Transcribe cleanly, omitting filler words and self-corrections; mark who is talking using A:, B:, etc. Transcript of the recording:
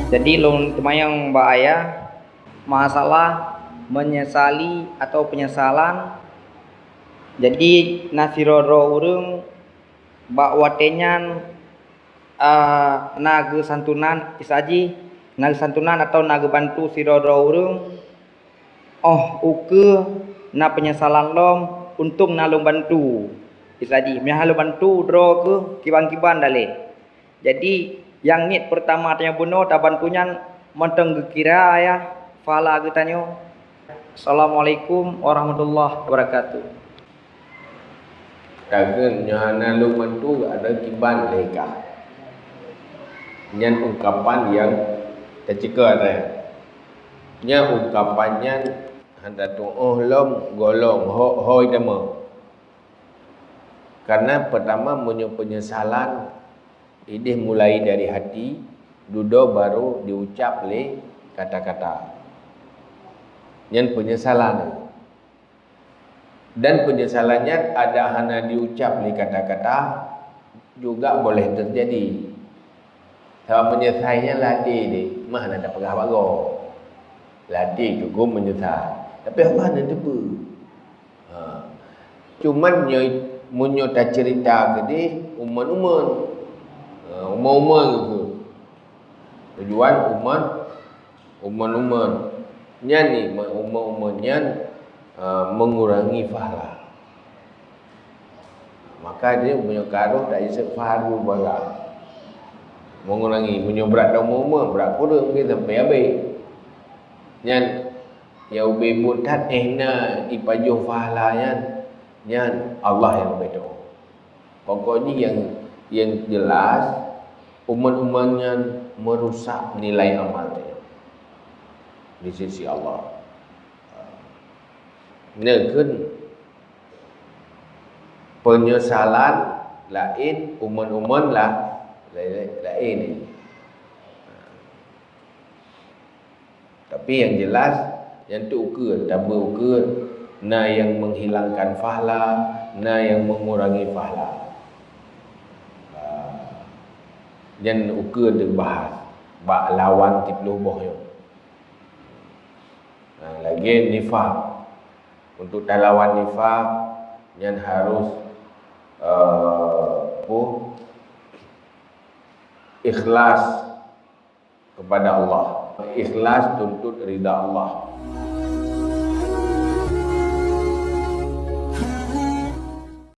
A: Jadi long temayang mbak ayah masalah menyesali atau penyesalan. Jadi nasiroro urung mbak watenyan naga santunan isaji naga santunan atau naga bantu siroro urung uke na penyesalan lom untuk nalung bantu isaji mihalu bantu dro ke kiban-kiban dale. Jadi yang nit pertama tanya buno taban punyan menteng kira ya fala getanyo. Assalamualaikum warahmatullahi wabarakatuh.
B: Kagak nyana lu mantu ada kiban leka. Nyan ungkapan yang tercika ada. Nya ungkapannya hendak tu lom golong hoi demo. Karena pertama punya penyesalan ini mulai dari hati, duduk baru diucap le kata-kata. Yang penyesalan. Dan penyesalannya ada hanya diucap le kata-kata juga boleh terjadi. Kalau menyesalnya latih ni, mana ada pegah bago. Latih juga menyesal. Tapi apa nak tepu? Cuman munyo tak cerita ke dia umur-umur gitu. Tujuan umur nya ni umurnya mengurangi pahala. Maka dia punya karuh tak isap faharu bala. Mengurangi punya berat dah umur berat kurang mungkin sampai habis. Nyan ya ubi butat na ipajuh pahala nyan Allah yang betul. Pokoknya yang jelas umat-umatnya merusak nilai amal dia di sisi Allah. Negun penyesalan lain umat-umat lah lain ini. Tapi yang jelas yang tu ukur tambah ukur na yang menghilangkan pahala, na yang mengurangi pahala. Yang ukur dibahas bak lawan tipluh bohyo. Lagi nifaq. Untuk lawan nifaq yang harus ikhlas kepada Allah. Ikhlas tuntut ridha Allah.